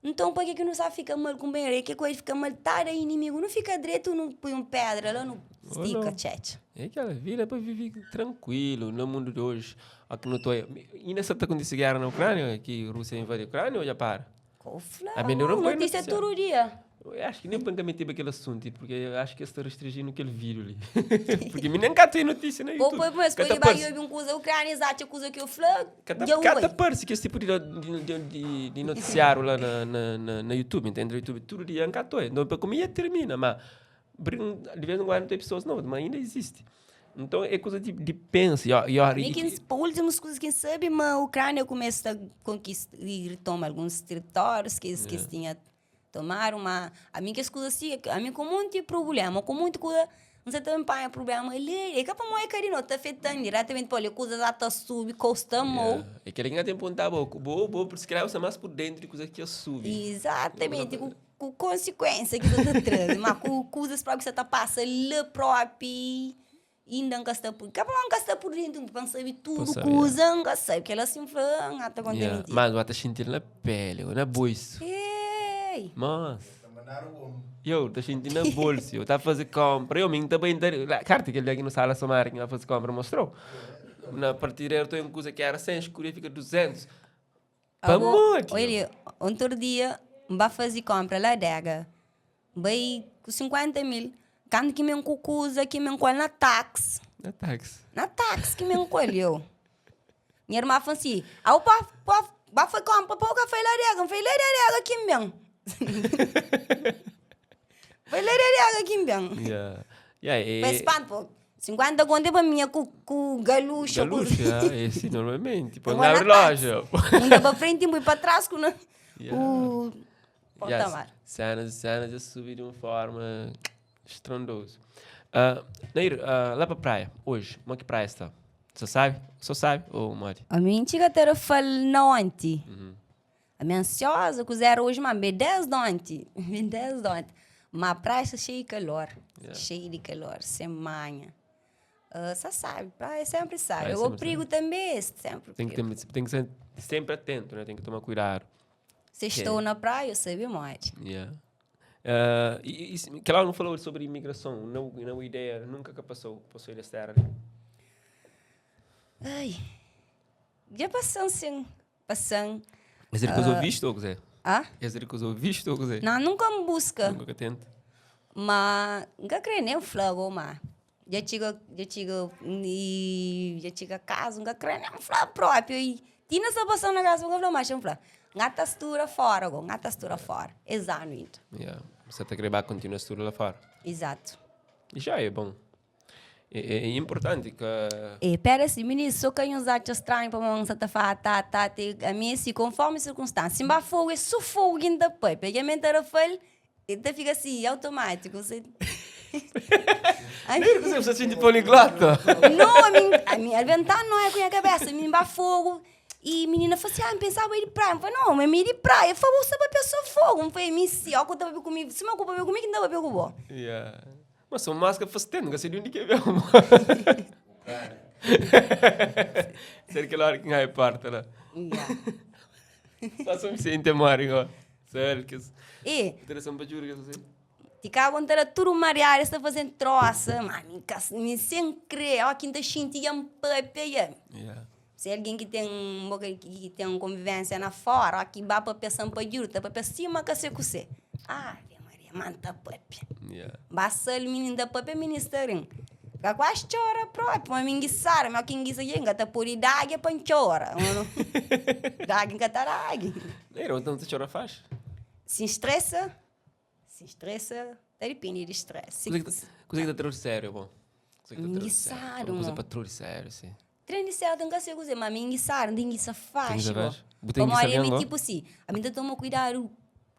Então, por que não sabe ficar mal com o companheiro? É que coisa fica mal, tá aí inimigo. Não fica direito, não põe uma pedra lá, não estica, chat. É que ela vira para viver tranquilo no mundo de hoje. Aqui não tô. E nessa tá acontecendo guerra na Ucrânia, que a Rússia invadiu a Ucrânia ou já para? Notícia todo dia. Eu acho que nem para meter aquele assunto, porque eu acho que está restringindo aquele vírus ali. Porque me nem cá tem notícia no YouTube. Mas quando ele vai ouvir uma coisa ucraniana, coisa que eu falo, cada parece que esse tipo de noticiário lá na YouTube, entende? YouTube todo dia encatou. Então, para como ia termina, mas de vez em quando tem pessoas novas, mas ainda existe. Então, é coisa de pensa. Últimas coisas que sabe, mas a Ucrânia começa a conquistar e retoma alguns territórios que tinha tomar uma... A mim que as coisas assim, a mim com muito problema, com muita coisa, não sei também para problema, ele é que para mim carinho, tá afetando diretamente, pô, coisas já tá sub, costamos. É que ele ainda tem que apontar boa, por se calhar você mais por dentro de coisas que sube. Exatamente, com consequência que você traz, mas com coisas para que você tá passando lá próprio, ainda não está por... Capaz não está por dentro, para saber tudo, coisa, não sabe, que ela se infla, até quando tem mentira. Mas vai sentir na pele, na bolsa. Mas eu estou sentindo na bolsa, eu estava a fazer compra, eu também a carta que ele aqui no sala somar que vai fazer compra mostrou. Na partida eu estou em coisa que era 100, escurinha fica 200. Olha, outro dia vai fazer compra lá dega, vai com 50 mil, quando que me encucuza, que me encolhe na táxi. Na táxi que me encolheu. Minha irmã falou assim, vai fazer compra, pouca foi lá dega aqui mesmo. Vai ler aqui bem. Mas espanto, 50 conto para mim com galucha. Esse normalmente. Põe na loja. Ainda para frente e para trás com o porta-mar. Cenas já subir de uma forma estrondosa. Nair, lá para a praia, hoje, como é que praia está? Você sabe? Só sabe? Ou Mari? A minha antiga terra fala não ontem. A minha ansiosa, que zero hoje, mas bem 10 de ontem. Mas a praia está cheia de calor. Cheia de calor, sem manha. Você sabe, praia sempre sabe. Eu perigo também, sempre. Tem que ser sempre atento, né? Tem que tomar cuidado. Se estou na praia, eu sei bem mais. Que lá não falou sobre imigração, não ideia, nunca que passou ele estar. Ai, já passou sim, passando. Mas ele coisou visto ou coisa? Ah? Ele coisou visto ou coisa? Não, nunca me busca. Nunca que tenta. Mas, nunca creio nem o flago, mas. Já chega casa, nunca creio nem o flago próprio. E tinha essa passão na casa, nunca falou mais um flago. Ngata estuda fora, ngata estuda fora. Exato, então. Yeah. Você está querendo continuar a estudar lá fora. Exato. E já é bom. É importante que... Pera assim, menino, só que uns atos estranhos para uma certa fata, a mim, se conforme a circunstância. Se me fogo, é só fogo ainda depois. Porque a mente era feio, então fica assim, automático. Você... Você sente poliglota? Não, a minha ventana não é com a cabeça. Me dá fogo. E a menina falou assim, pensava ir de praia. Eu falei, não, mas me ir de praia. Eu falei, você vai pensar fogo. Eu falei, se eu estava bem comigo, se eu estava bem comigo, não estava bem comigo. Yeah. Mas são máscara fazendo, não sei de onde que veio. Será que lá que é parte lá? Só me sente mal, igual. Sério que... Interessante para jurar que você... Tica vontade tudo mariar, está fazendo troça, mami, me sem crer, ó, quinta xintia um pepe. Se alguém que tem uma convivência na fora, aqui vai para pensar para jurta, para cima que você. Maria, manta pepe. Basta o menino da pepe ministerinho. Que quase chora próprio, mas me enguiçaram, mas quem enguiça ainda tá por idade para chora. Dagi que tá dagi. Não, então você chora faz? Se estressa, depende de estresse. Coisa que tá sério, bom. Enguiçaram. Coisa para trollar sério, sim. Treino certo, não consigo dizer, mas me enguiçaram, não enguiça fácil. Como a tipo assim, a mim toma cuidado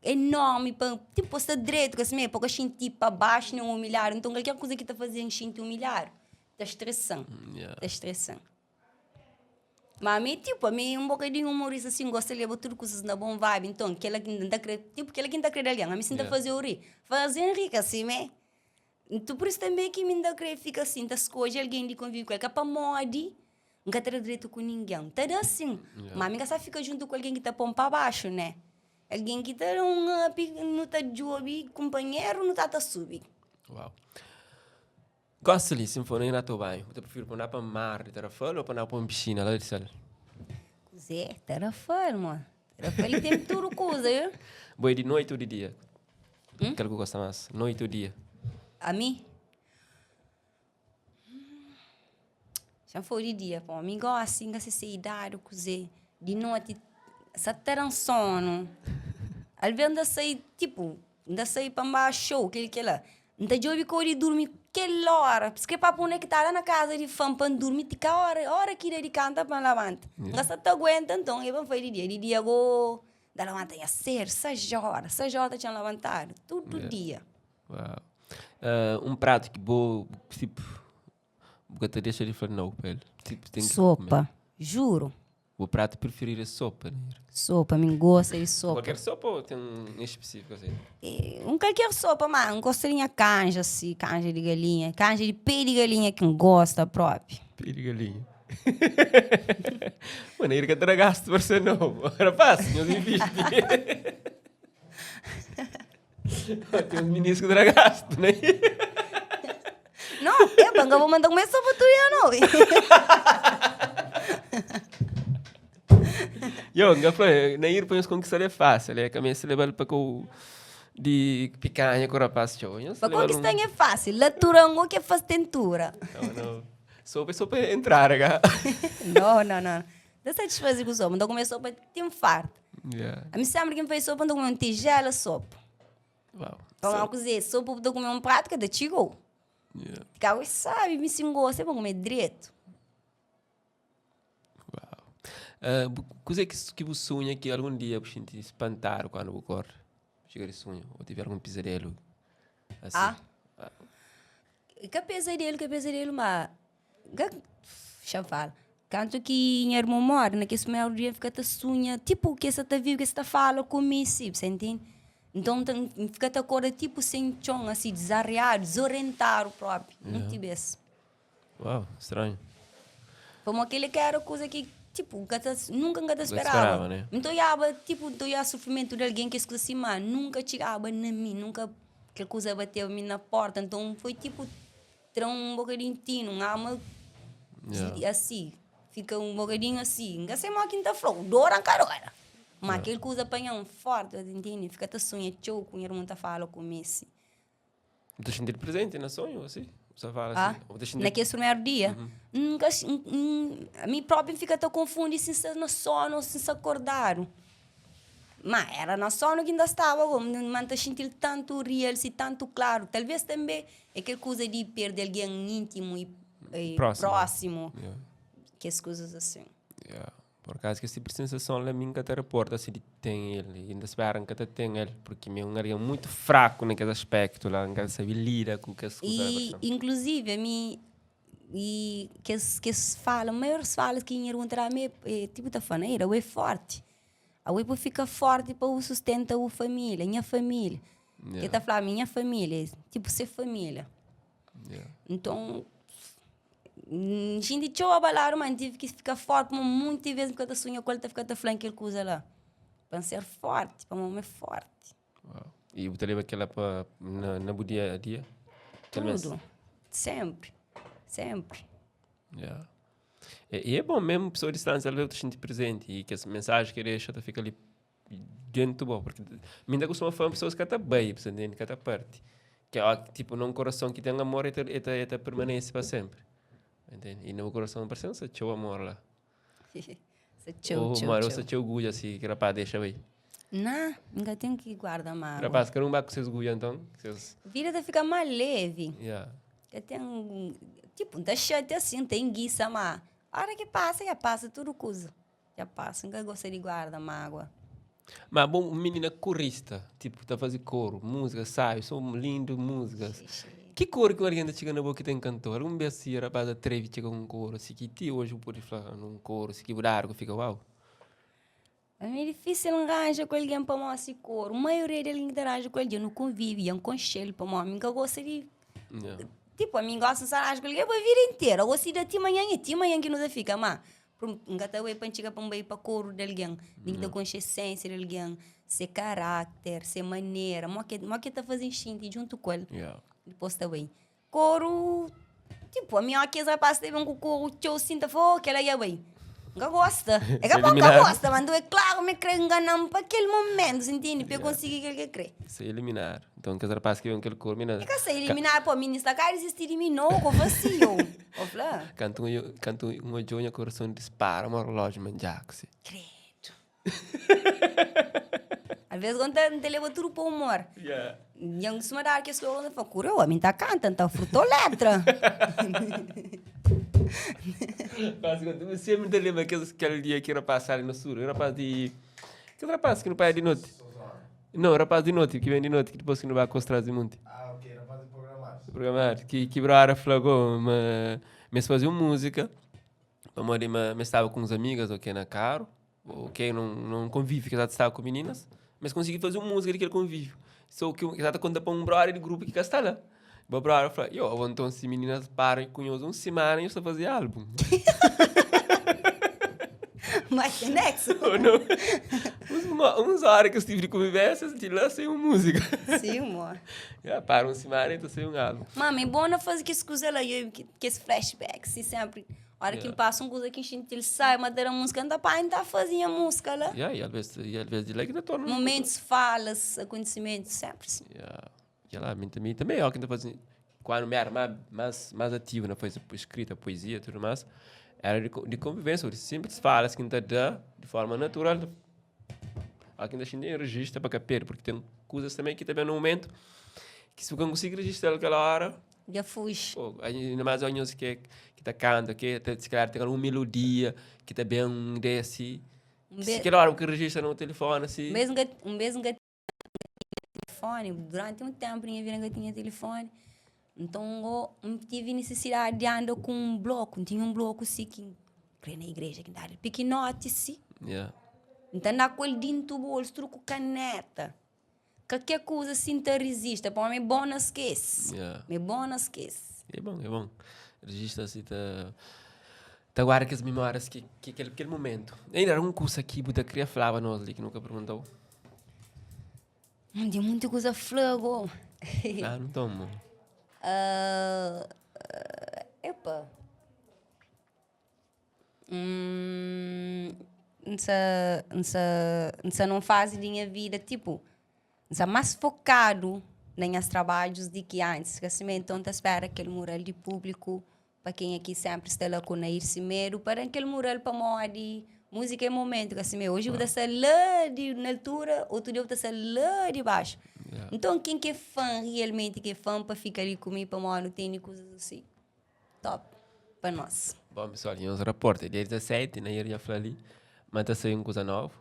enorme, tipo, está direito, que assim, porque a gente para baixo não humilhar, então qualquer coisa que está fazendo a gente humilhar, está estressando, está estressando. Mas a mim, tipo, um bocadinho humorista assim, gosta de levar tudo coisas na bom vibe, então, que ela que não está tipo, que ela que não está acreditando, a mim sinta fazer o rir, fazer rico assim, né? Então, por isso também que me ainda fica assim, das coisas, alguém de conviver com ela, que é para mode, nunca terá direito com ninguém, tá assim, mas a minha só fica junto com alguém que está pondo para baixo, né? Alguém que está não está de companheiro, não está subir. Uau. Gosta ali, se for na tua banho, você prefere pôr para mar de Tarrafal ou para uma piscina lá de sal? Zé, Tarrafal, mano. Tarrafal tem tudo coisa, viu? Boi de noite ou de dia? Qual que gosta mais? Noite ou dia? A mim? Já foi de dia, pô. A mim gosta assim, que se idade, cozer. De noite, essa terá sono. Às vezes ainda sai, tipo, ainda sai para baixo show, que lá. Ainda de ouvir que dormir, que hora. Porque para pôr que tá lá na casa de fã para dormir, tica hora que ele canta para levanta. Não se aguenta, então, eu vou fazer de dia. De dia, eu da levanta ia ser 6 horas tinha levantado. Todo dia. Uau. Prato que vou, tipo, você deixa ele falar não, pelo. Tipo, tem que sopa, juro. O prato preferir é sopa, né? Sopa, me gosta de sopa. Qualquer sopa ou tem um específico assim? Qualquer sopa, mas um gostinho de canja, assim, canja de galinha. Canja de pé de galinha que gosta próprio. Pé de galinha. Mano, ele que tragaste por ser novo. Era fácil, não existe. Tem uns meninos que tragaste, né? Não, eu vou mandar uma sopa tuya, não. Na ir põe os conquistar é fácil, é que a minha se leva para com de picanha com rapaz show. Para conquistar é fácil, laturango que faz tentura. Não. Sopa é entrar, cara. Não. Não satisfazer com sopa, não comer sopa tem um farto. A mim sempre que me faz sopa, não comer uma tigela sopa. Uau. Para cozer sopa, não comer um prato que é de chico. Porque sabe, me singo, você vai comer direito. Coisa que você sonha que algum dia você se espantar quando você acorda? Chegar de sonho, ou tiver algum pesadelo? Assim. Que pesadelo, mas... Já falo. Canto que em irmão mora, naquele primeiro dia fica te sonha, tipo, que você tá vivo, que você tá fala comigo, você entende? Então, fica te acorda, tipo, sem chão, assim, desarreado, desorientado próprio. Não tivesse. Uau, estranho. Como aquele que era coisa que tipo, nunca te esperava, esperava. né? Então, tipo, o sofrimento de alguém que escuta assim, mano, nunca chegava na mim, nunca aquela coisa bateu-me na porta. Então, foi tipo, ter um bocadinho tino, uma alma assim, fica um bocadinho assim. Não sei mais quinta flor, dor a carora. Mas aquele coisa apanha um forte, entende? Fica até sonha, tchau, com a irmã tá falando com Messi. Te sentir presente no sonho, assim? Você fala assim? Naquele primeiro dia, nunca, a mim própria fica tão confundido se está no sono ou se acordaram. Mas era no sono que ainda estava, mas está sentindo tanto real, tanto claro. Talvez também aquela coisa de perder alguém íntimo e próximo. Que as coisas assim. Por acaso que esse tipo de sensação lá mim que até reporta assim de tem ele, ainda esperam que até tem ele, porque meu é muito fraco naquele aspecto lá, não sabe lidar com que as coisas. E inclusive a mim e que falam, maiores falas que em encontrar me tipo da faneira, é forte. A uipo fica forte para o sustenta a família, minha família. Que tá falando minha família, tipo ser família. Então gente tinha abalar, mas tive que ficar forte, mas muitas vezes quando sonho com ele, fica até falando aquela coisa lá. Para ser forte, para mamãe forte. E você leva aquela para na dia a dia? Tudo. Sempre. Sempre. E é bom mesmo pessoa de distância ela te sentir presente e que essa mensagem que deixa fica ali dentro bom, porque ainda costuma falar pessoas que estão bem, que estão perto. Que é tipo num coração que tem amor e permanece para sempre. Entende? E no coração parece que você o amor lá. Você tinha orgulho assim, que rapaz deixa aí. Não, nunca tenho que guardar mágoa. Rapaz, que não vai com seus orgulho então? Vida tá fica mais leve. Eu tenho, tipo, deixa até assim, tem guiça, mas a hora que passa, já passa tudo coisa. Já passa, nunca gostei de guardar mágoa. Mas bom, menina corista, tipo, tá fazendo coro, música, sai, são lindo músicas. Que cor que alguém chega na boca que tem cantor? Um beijo, rapaz, atreve chega um coro, assim que ti hoje pode falar num coro, assim que o fica uau. É meio difícil arranjar com alguém para mostrar esse coro. A maioria deles interage com alguém no convívio, um conselho para mim. Nunca gosto de... Tipo, a mim gosta de arranjar com alguém a vida inteira. Eu gosto de ti manhã que não fica, mas... Nunca tá aí para chegar para um bem para coro de alguém. Ninguém da consciência de alguém. Ser caráter, ser maneira. Mas que tá fazendo xinte junto com ele. Depois tá bem. Coro... Tipo, a minha aqui rapaz teve um coro que eu sinto que ela ia bem. Nunca gosta. É que pouco gosta, mas é claro, me creio enganando para aquele momento, entende? Para eu conseguir aquilo que crê. Se eliminar. Então, que rapaz que vem aquele coro, menina. É que se eliminar, pô, ministra, cara, existir de mim, não, com vacio. Canto uma joia, coração dispara, uma relógio, manjaxe. Credo. Às vezes, quando te leva tudo para o humor. Yang se dar que escolha onde fala, curou, a mim tá cantando, tá frutou letra. Basicamente, sempre te lembra aquele dia que era passar ali no sul, rapaz de... Aquele rapaz que não pai de noite. Não, rapaz de noite, que vem de noite, que depois que não vai acostar de monte. Ok, rapaz de programar. Que quebrara flagou, mas fazia música, mas estava com os amigos, ok, na caro, ok, não convive, que já estava com meninas, mas consegui fazer uma música daquele convívio. Só que já conta para um brother de grupo que está lá. O brother falou, então se meninas param com nós uma semana e eu só fazia álbum. Mas tem nexo? Uns horas que eu estive de convivência, de lá sem uma música. Sim, amor. Já para uma semana e então sem um álbum. Mami, bom não fazer que coisa lá, que esse flashback, se sempre... A hora que passa uma coisa que a gente sai, mas era música, ainda para ainda fazia música lá. E às vezes de lá que ainda torna... Momentos, falas, acontecimentos, sempre assim. E lá, também, ó, que ainda fazia... Quando me era mais ativo, não foi escrita, poesia e tudo mais, era de convivência, de simples falas que ainda dá de forma natural. Aqui ainda a gente registra para capir, porque tem coisas também que também no momento que se você não conseguir registrar aquela hora... Já fuge. Ainda mais olhos que tá canta, que se calhar tem uma melodia, que tá bem desse. Se aquela hora que registra no telefone, assim... Um mesmo que telefone, durante um tempo minha vida que tinha telefone. Então, eu tive necessidade de andar com um bloco. Tinha um bloco assim, que na igreja, que dava pequenote, assim. Então, naquele dentro do bolso, truco caneta. Qualquer coisa assim te resiste. Para mim, é bom não esquece. É bom não esquece. É bom. Registra assim, agora que as memórias, que aquele momento. Ainda era um curso aqui, Buda queria falar a nós ali, que nunca perguntou. Tem muita coisa flago. Não tomo. Epa. Não faz minha vida, tipo, mais focado nos trabalhos de que antes. Que assim, então, espera aquele mural de público, para quem aqui sempre está lá com a Ircimeiro, para aquele mural para moda de música é momento. Que assim, hoje eu vou estar lá na altura, outro dia eu vou estar lá de baixo. Yeah. Então, quem que é fã, realmente que é fã, para ficar ali comigo, para moda, não tem coisas assim. Top. Para nós. Bom, pessoal, e uns reportes. Dia 17, né? Eu já falei ali. Mas está saindo coisa nova.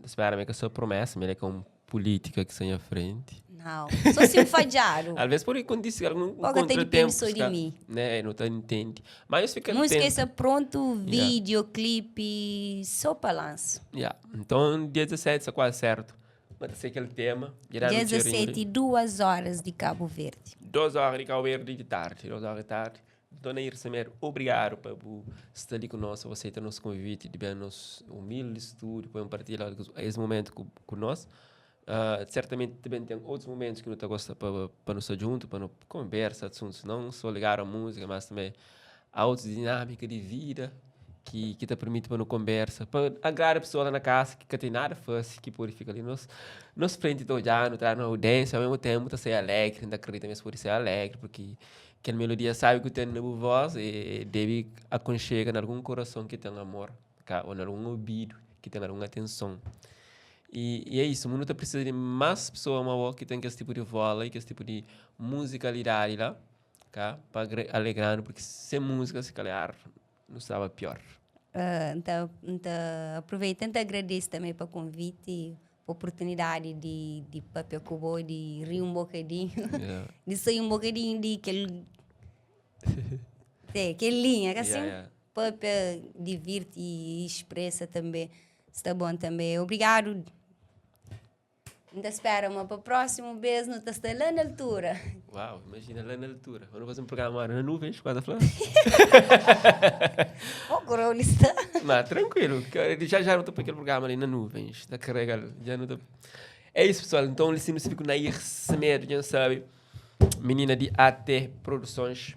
Espera-me que a sua promessa, mas é com política que sai à frente. Não. Só se falharam. Às vezes, por aí, quando disse algum contratempo, de mim. Né? Não entende. Mas fica não esqueça pronto, videoclipe, só para lançar. Yeah. Então, dia 17, está quase certo. Mas sei aquele tema. Dia 17, 2 horas de Cabo Verde. 2 horas de Cabo Verde de tarde. 2 horas de tarde. Dona Ircimeiro, obrigado por estar ali conosco, você aceitar nosso convite, de ver nosso humilde estúdio, para partilhar esse momento com nós. Certamente também tem outros momentos que não gosta para nos junto, para nos conversar, assuntos, não só ligar a música, mas também a outra dinâmica de vida que te permite para nos conversa, para agradar a pessoa lá na casa que tem nada fácil, que pode ficar ali nos frente do ano, traz na audiência, ao mesmo tempo tá ser alegre, ainda acredita mesmo por ser alegre, porque que a melodia sabe que tem na voz e deve aconchegar em algum coração que tem amor, ou em algum ouvido que tem alguma atenção. E é isso, o mundo precisa de mais pessoas que tenham esse tipo de voz e esse tipo de musicalidade lá, para alegrar, porque sem música, se calhar, não estava pior. Então, aproveitando, agradeço também para o convite, a oportunidade de papel cubo, de rir um bocadinho, de sair um bocadinho de aquele linha, que assim, papel divirte e expressa também, está bom também. Obrigado. Ainda espera para o próximo beijo, não está lá na altura. Uau, imagina lá na altura. Vamos fazer um programa na nuvens, quase a falar. Agora ele está. Mas tranquilo, já não estou para aquele programa ali na nuvens, está carregado, já não estou. É isso, pessoal. Então, o Licínio Cívico na Ircimeiro, já sabe, menina de AT Produções.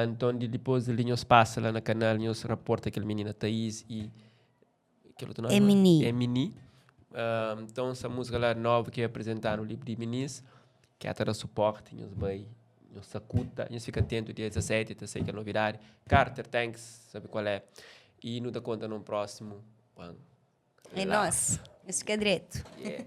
Então, depois de Linhos passa lá no canal, Linhos reporta aquele menina Thaís e aquele outro nome? Emini. Então, essa música lá nova que apresentar no livro de Minis, que é até suporte, nos vai, nos sacuta, nos fica atento dia 17, eu sei que é novidade. Carter Tanks, sabe qual é? E nos dá conta no próximo. É nós, esse que é direito. Yeah.